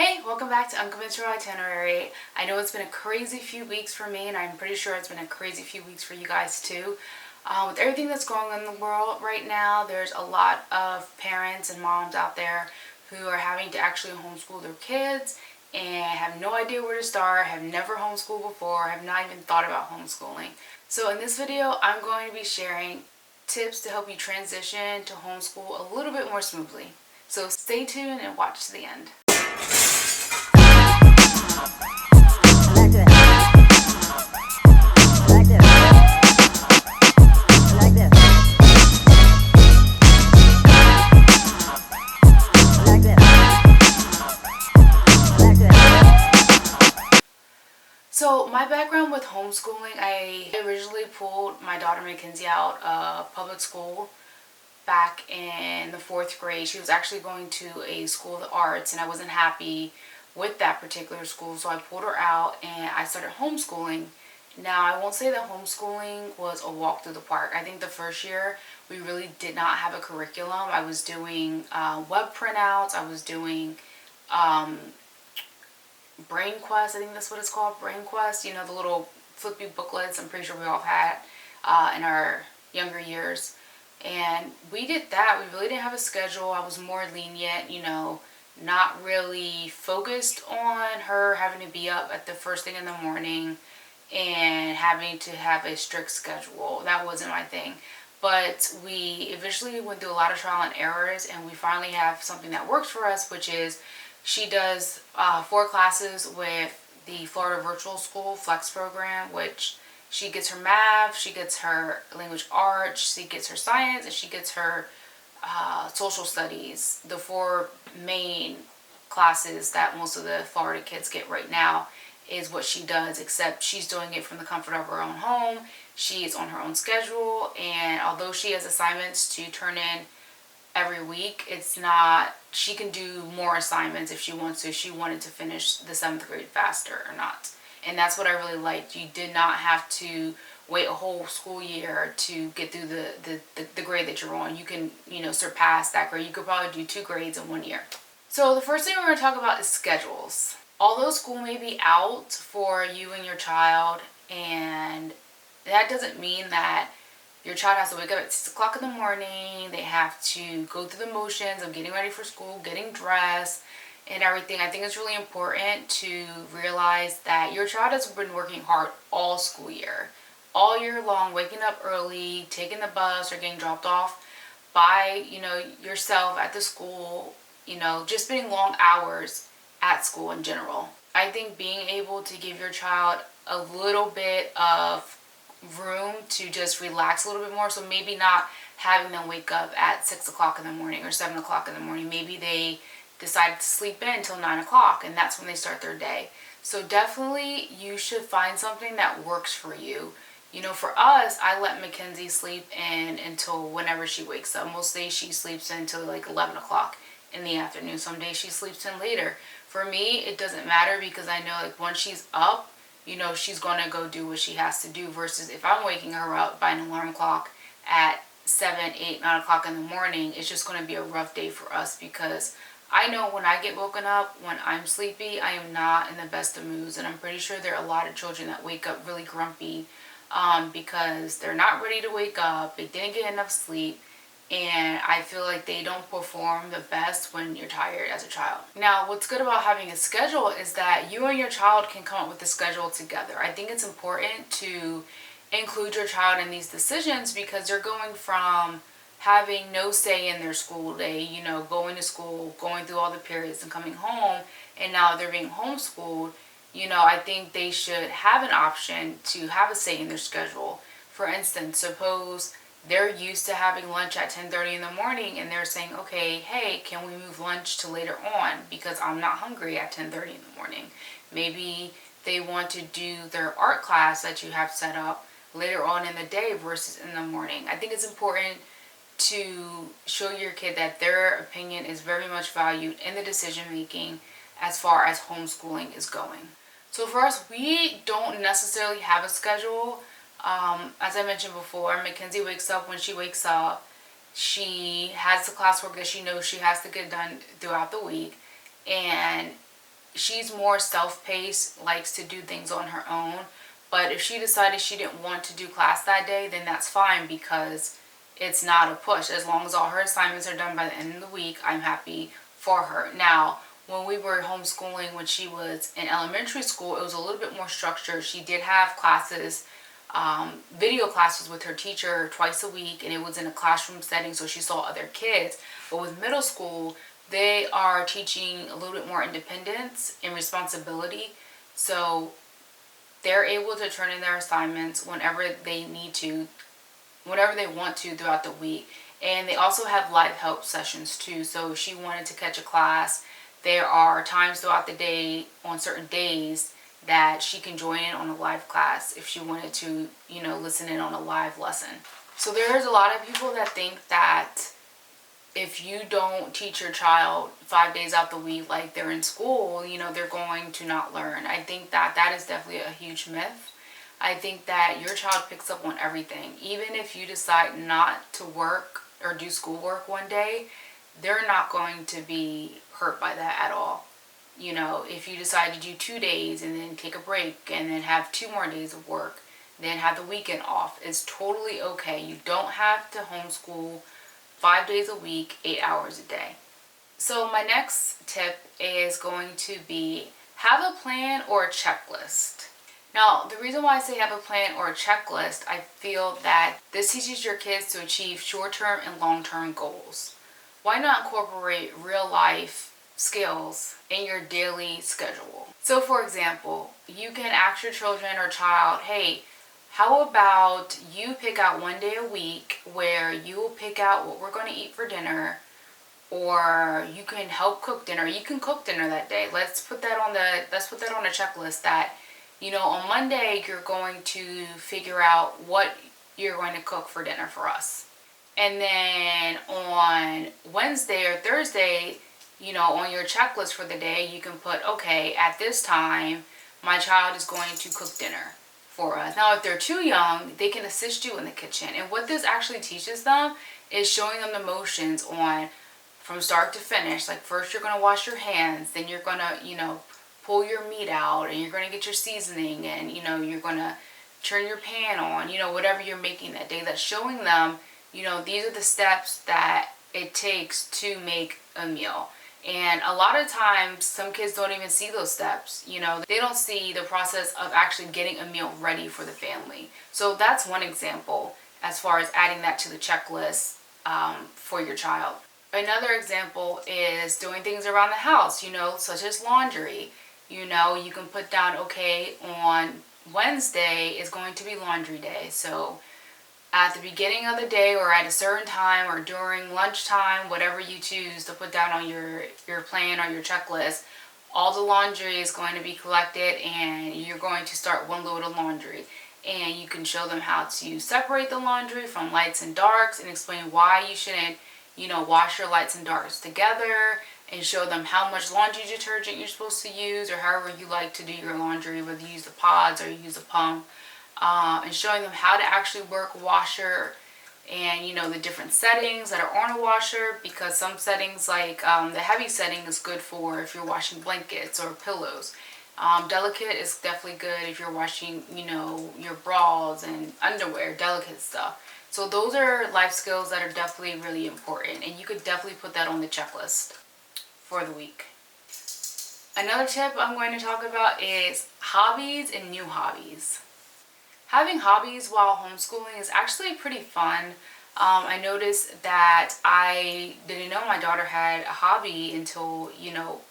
Hey, welcome back to Unconventional Itinerary. I know it's been a crazy few weeks for me, and I'm pretty sure it's been a crazy few weeks for you guys too. With everything that's going on in the world right now, there's a lot of parents and moms out there who are having to actually homeschool their kids and have no idea where to start, have never homeschooled before, have not even thought about homeschooling. So in this video, I'm going to be sharing tips to help you transition to homeschool a little bit more smoothly. So stay tuned and watch to the end. So my background with homeschooling, I originally pulled my daughter Mackenzie out of public school back in the 4th grade. She was actually going to a school of the arts and I wasn't happy with that particular school, so I pulled her out and I started homeschooling. Now I won't say that homeschooling was a walk through the park. I think the first year we really did not have a curriculum. I was doing web printouts, I was doing Brain Quest, I think that's what it's called, Brain Quest, you know, the little flippy booklets I'm pretty sure we all had in our younger years. And we did that. We really didn't have a schedule. I was more lenient, you know, not really focused on her having to be up at the first thing in the morning and having to have a strict schedule. That wasn't my thing. But we eventually went through a lot of trial and errors, and we finally have something that works for us, which is she does 4 classes with the Florida Virtual School Flex program, which she gets her math, she gets her language arts, she gets her science, and she gets her social studies. The 4 main classes that most of the Florida kids get right now is what she does, except she's doing it from the comfort of her own home. She's on her own schedule, and although she has assignments to turn in every week, it's not, she can do more assignments if she wants to, if she wanted to finish the 7th grade faster or not. And that's what I really liked. You did not have to wait a whole school year to get through the grade that you're on. You can, you know, surpass that grade. You could probably do 2 grades in 1 year. So the first thing we're going to talk about is schedules. Although school may be out for you and your child, and that doesn't mean that your child has to wake up at 6 o'clock in the morning. They have to go through the motions of getting ready for school, getting dressed, and everything. I think it's really important to realize that your child has been working hard all school year. All year long, waking up early, taking the bus, or getting dropped off by, you know, yourself at the school, you know, just spending long hours at school in general. I think being able to give your child a little bit of room to just relax a little bit more, so maybe not having them wake up at 6 o'clock in the morning or 7 o'clock in the morning. Maybe they decide to sleep in until 9 o'clock and that's when they start their day. So definitely you should find something that works for you. You know, for us, I let Mackenzie sleep in until whenever she wakes up. Most days she sleeps in until like 11 o'clock in the afternoon. Some days she sleeps in later. For me, it doesn't matter because I know like once she's up, you know, she's going to go do what she has to do, versus if I'm waking her up by an alarm clock at 7, 8, 9 o'clock in the morning, it's just going to be a rough day for us because I know when I get woken up, when I'm sleepy, I am not in the best of moods. And I'm pretty sure there are a lot of children that wake up really grumpy because they're not ready to wake up, they didn't get enough sleep, and I feel like they don't perform the best when you're tired as a child. Now, what's good about having a schedule is that you and your child can come up with a schedule together. I think it's important to include your child in these decisions because they're going from having no say in their school day, you know, going to school, going through all the periods and coming home, and now they're being homeschooled. You know, I think they should have an option to have a say in their schedule. For instance, suppose they're used to having lunch at 10:30 in the morning and they're saying, okay, hey, can we move lunch to later on because I'm not hungry at 10:30 in the morning. Maybe they want to do their art class that you have set up later on in the day versus in the morning. I think it's important to show your kid that their opinion is very much valued in the decision making as far as homeschooling is going. So for us, we don't necessarily have a schedule. As I mentioned before, Mackenzie wakes up when she wakes up. She has the classwork that she knows she has to get done throughout the week. And she's more self-paced, likes to do things on her own. But if she decided she didn't want to do class that day, then that's fine, because it's not a push. As long as all her assignments are done by the end of the week, I'm happy for her. Now, when we were homeschooling, when she was in elementary school, it was a little bit more structured. She did have classes, video classes with her teacher twice a week, and it was in a classroom setting, so she saw other kids. But with middle school, they are teaching a little bit more independence and responsibility, so they're able to turn in their assignments whenever they need to, whenever they want to throughout the week. And they also have live help sessions too, so if she wanted to catch a class, there are times throughout the day on certain days that she can join in on a live class if she wanted to, listen in on a live lesson. So there's a lot of people that think that if you don't teach your child 5 days out the week like they're in school, they're going to not learn. I think that that is definitely a huge myth. I think that your child picks up on everything. Even if you decide not to work or do schoolwork one day, they're not going to be hurt by that at all. If you decide to do 2 days and then take a break and then have 2 more days of work, then have the weekend off, it's totally okay. You don't have to homeschool 5 days a week, 8 hours a day. So my next tip is going to be have a plan or a checklist. Now, the reason why I say have a plan or a checklist, I feel that this teaches your kids to achieve short-term and long-term goals. Why not incorporate real life skills in your daily schedule? So for example, you can ask your children or child, hey, how about you pick out 1 day a week where you will pick out what we're going to eat for dinner, or you can help cook dinner. You can cook dinner that day. Let's put that on a checklist that, on Monday you're going to figure out what you're going to cook for dinner for us. And then on Wednesday or Thursday, on your checklist for the day, you can put, okay, at this time, my child is going to cook dinner for us. Now, if they're too young, they can assist you in the kitchen. And what this actually teaches them is showing them the motions from start to finish. Like, first you're going to wash your hands, then you're going to, pull your meat out, and you're going to get your seasoning, and, you're going to turn your pan on, whatever you're making that day. That's showing them, these are the steps that it takes to make a meal. And a lot of times, some kids don't even see those steps. They don't see the process of actually getting a meal ready for the family. So that's one example as far as adding that to the checklist for your child. Another example is doing things around the house, such as laundry. You can put down, okay, on Wednesday is going to be laundry day. So at the beginning of the day or at a certain time or during lunchtime, whatever you choose to put down on your plan or your checklist, all the laundry is going to be collected and you're going to start one load of laundry. And you can show them how to separate the laundry from lights and darks and explain why you shouldn't, wash your lights and darks together, and show them how much laundry detergent you're supposed to use, or however you like to do your laundry, whether you use the pods or you use a pump. And showing them how to actually work a washer and, the different settings that are on a washer, because some settings, like the heavy setting, is good for if you're washing blankets or pillows. Delicate is definitely good if you're washing, your bras and underwear, delicate stuff. So those are life skills that are definitely really important, and you could definitely put that on the checklist for the week. Another tip I'm going to talk about is hobbies and new hobbies. Having hobbies while homeschooling is actually pretty fun. I noticed that I didn't know my daughter had a hobby until,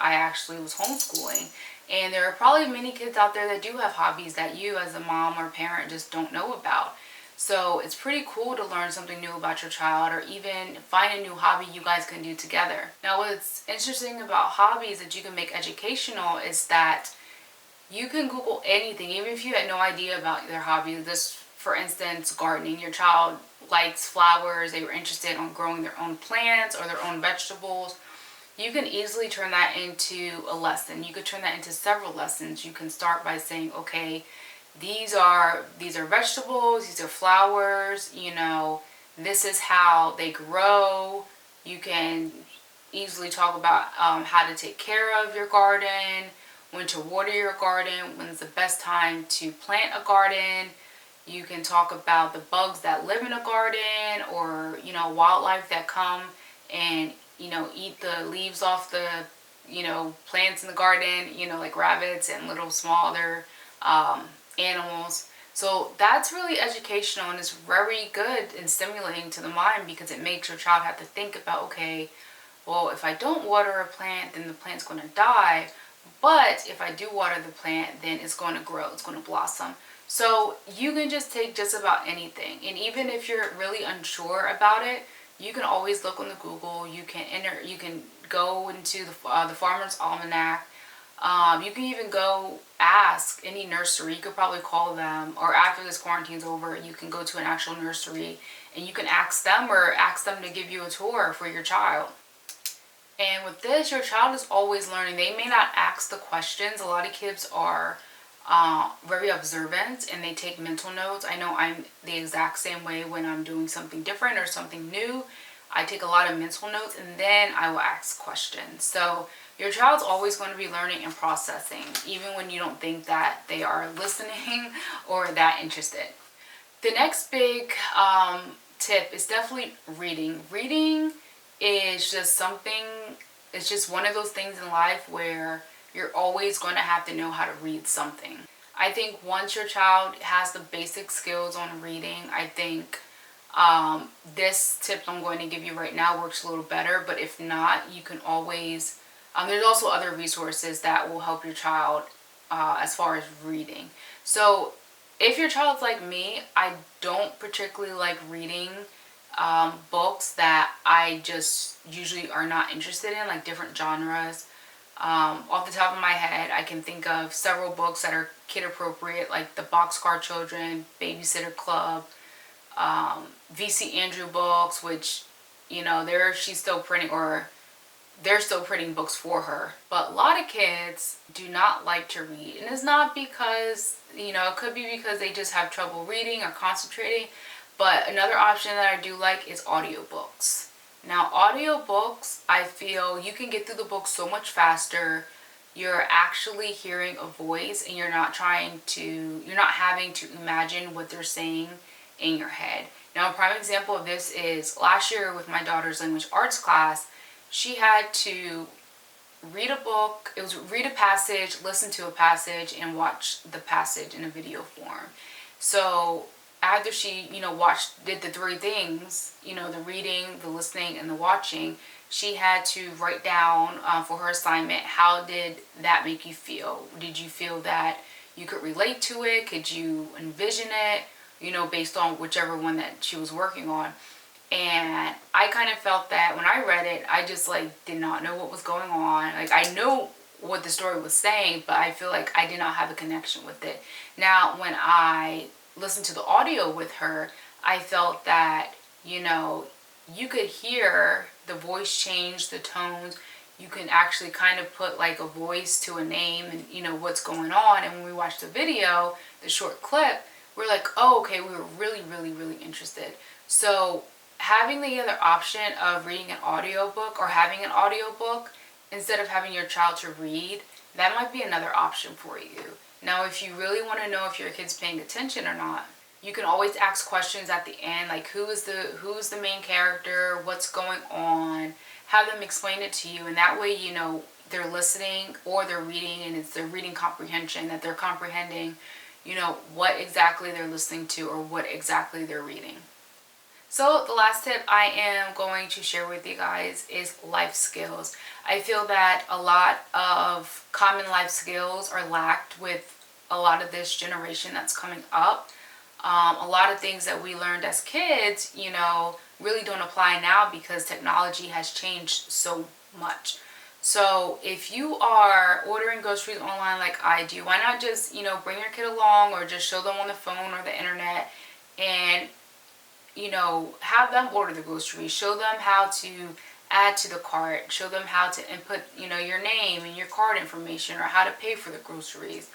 I actually was homeschooling. And there are probably many kids out there that do have hobbies that you as a mom or parent just don't know about. So it's pretty cool to learn something new about your child, or even find a new hobby you guys can do together. Now, what's interesting about hobbies that you can make educational is that you can Google anything, even if you had no idea about their hobby. This, for instance, gardening. Your child likes flowers. They were interested in growing their own plants or their own vegetables. You can easily turn that into a lesson. You could turn that into several lessons. You can start by saying, okay, these are vegetables, these are flowers, this is how they grow. You can easily talk about how to take care of your garden, when to water your garden, when's the best time to plant a garden. You can talk about the bugs that live in a garden, or, you know, wildlife that come and, you know, eat the leaves off the, you know, plants in the garden, you know, like rabbits and little small other animals. So that's really educational, and it's very good and stimulating to the mind, because it makes your child have to think about, okay, well, if I don't water a plant, then the plant's going to die. But if I do water the plant, then it's going to grow, it's going to blossom. So you can just take just about anything. And even if you're really unsure about it, you can always look on the Google. You can go into the Farmer's Almanac. You can even go ask any nursery. You could probably call them, or after this quarantine's over, you can go to an actual nursery and you can ask them, or ask them to give you a tour for your child. And with this, your child is always learning. They may not ask the questions. A lot of kids are very observant and they take mental notes. I know I'm the exact same way. When I'm doing something different or something new, I take a lot of mental notes and then I will ask questions. So your child's always going to be learning and processing, even when you don't think that they are listening or that interested. The next big tip is definitely reading. Reading is just something, it's just one of those things in life where you're always going to have to know how to read something. I think once your child has the basic skills on reading, I think this tip I'm going to give you right now works a little better. But if not, you can always, there's also other resources that will help your child as far as reading. So if your child's like me, I don't particularly like reading books that I just usually are not interested in, like different genres. Off the top of my head, I can think of several books that are kid appropriate, like the Boxcar Children, Babysitter Club, VC Andrew books, which, you know, she's still printing, or they're still printing books for her. But a lot of kids do not like to read, and it's not because, you know, it could be because they just have trouble reading or concentrating. But another option that I do like is audiobooks. Now, audiobooks, I feel you can get through the book so much faster. You're actually hearing a voice, and you're not having to imagine what they're saying in your head. Now, a prime example of this is last year with my daughter's language arts class. She had to read a book. It was read a passage, listen to a passage, and watch the passage in a video form. So after she, you know, did the three things, you know, the reading, the listening, and the watching, she had to write down for her assignment, how did that make you feel? Did you feel that you could relate to it? Could you envision it? You know, based on whichever one that she was working on. And I kind of felt that when I read it, I just like did not know what was going on. Like, I know what the story was saying, but I feel like I did not have a connection with it. Now, when I listened to the audio with her, I felt that, you know, you could hear the voice change, the tones. You can actually kind of put like a voice to a name and, you know, what's going on. And when we watched the video, the short clip, we're like, oh, okay, we were really, really, really interested. So having the other option of reading an audiobook, or having an audiobook instead of having your child to read, that might be another option for you. Now, if you really want to know if your kid's paying attention or not, you can always ask questions at the end, like who's the main character, what's going on, have them explain it to you, and that way, you know, they're listening or they're reading, and it's their reading comprehension that they're comprehending, you know, what exactly they're listening to or what exactly they're reading. So the last tip I am going to share with you guys is life skills. I feel that a lot of common life skills are lacked with a lot of this generation that's coming up. A lot of things that we learned as kids, you know, really don't apply now because technology has changed so much. So if you are ordering groceries online like I do, why not just, you know, bring your kid along, or just show them on the phone or the internet, and, you know, have them order the groceries. Show them how to add to the cart. Show them how to input, you know, your name and your card information, or how to pay for the groceries.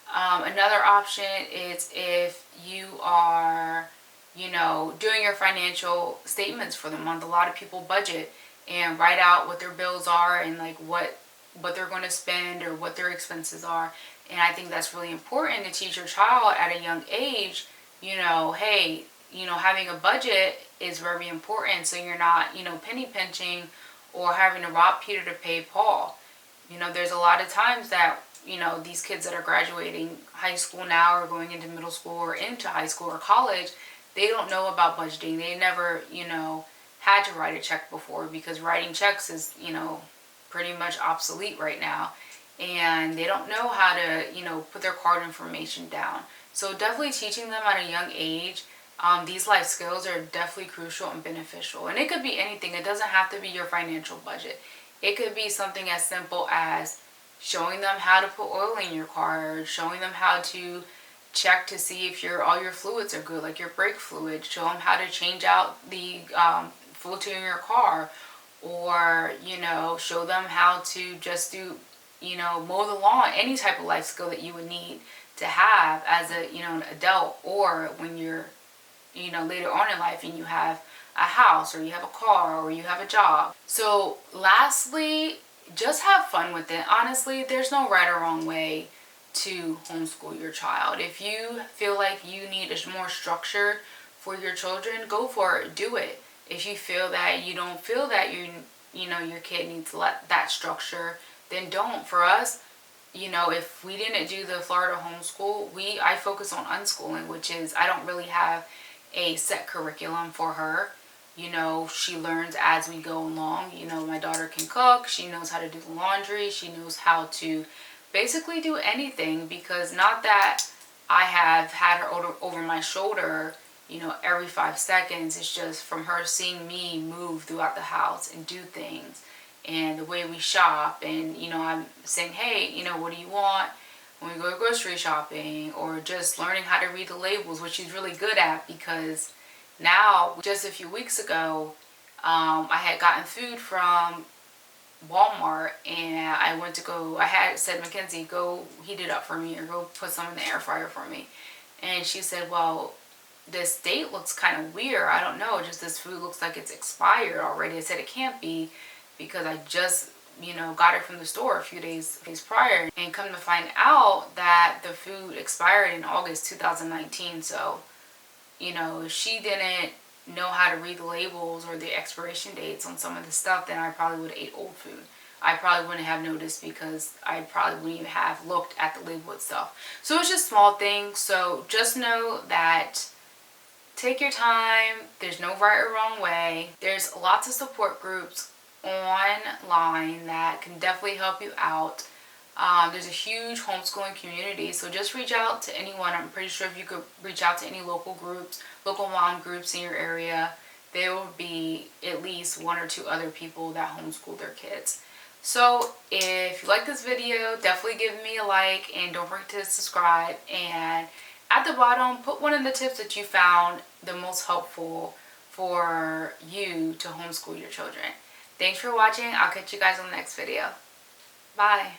Another option is if you are, you know, doing your financial statements for the month. A lot of people budget and write out what their bills are and like what, what they're going to spend or what their expenses are. And I think that's really important to teach your child at a young age, hey, having a budget is very important, so you're not, penny pinching or having to rob Peter to pay Paul. There's a lot of times that, these kids that are graduating high school now or going into middle school or into high school or college, they don't know about budgeting. They never, had to write a check before, because writing checks is, pretty much obsolete right now. And they don't know how to, put their card information down. So definitely teaching them at a young age, these life skills are definitely crucial and beneficial. And it could be anything. It doesn't have to be your financial budget. It could be something as simple as showing them how to put oil in your car, showing them how to check to see if all your fluids are good, like your brake fluid. Show them how to change out the filter in your car, or show them how to just do mow the lawn. Any type of life skill that you would need to have as an adult, or when you're later on in life and you have a house or you have a car or you have a job. So lastly, just have fun with it. Honestly, there's no right or wrong way to homeschool your child. If you feel like you need a more structure for your children, go for it. Do it. If you feel that you don't feel that your kid needs that structure, then don't. For us, if we didn't do the Florida homeschool, I focus on unschooling, which is I don't really have a set curriculum for her. She learns as we go along. My daughter can cook. She knows how to do the laundry. She knows how to basically do anything, because not that I have had her over my shoulder, every 5 seconds. It's just from her seeing me move throughout the house and do things, and the way we shop. And, I'm saying, hey, what do you want when we go grocery shopping? Or just learning how to read the labels, which she's really good at, because now, just a few weeks ago, I had gotten food from Walmart, and I had said, Mackenzie, go heat it up for me, or go put some in the air fryer for me. And she said, well, this date looks kind of weird. I don't know, just this food looks like it's expired already. I said, it can't be, because I just got it from the store a few days prior. And come to find out that the food expired in August 2019. So if she didn't know how to read the labels or the expiration dates on some of the stuff, then I probably would have ate old food. I probably wouldn't have noticed, because I probably wouldn't even have looked at the label itself. So it's just small things. So just know that take your time. There's no right or wrong way. There's lots of support groups online that can definitely help you out. There's a huge homeschooling community, so just reach out to anyone. I'm pretty sure if you could reach out to any local mom groups in your area, there will be at least 1 or 2 other people that homeschool their kids. So if you like this video, definitely give me a like, and don't forget to subscribe. And at the bottom, put one of the tips that you found the most helpful for you to homeschool your children. Thanks for watching. I'll catch you guys on the next video. Bye.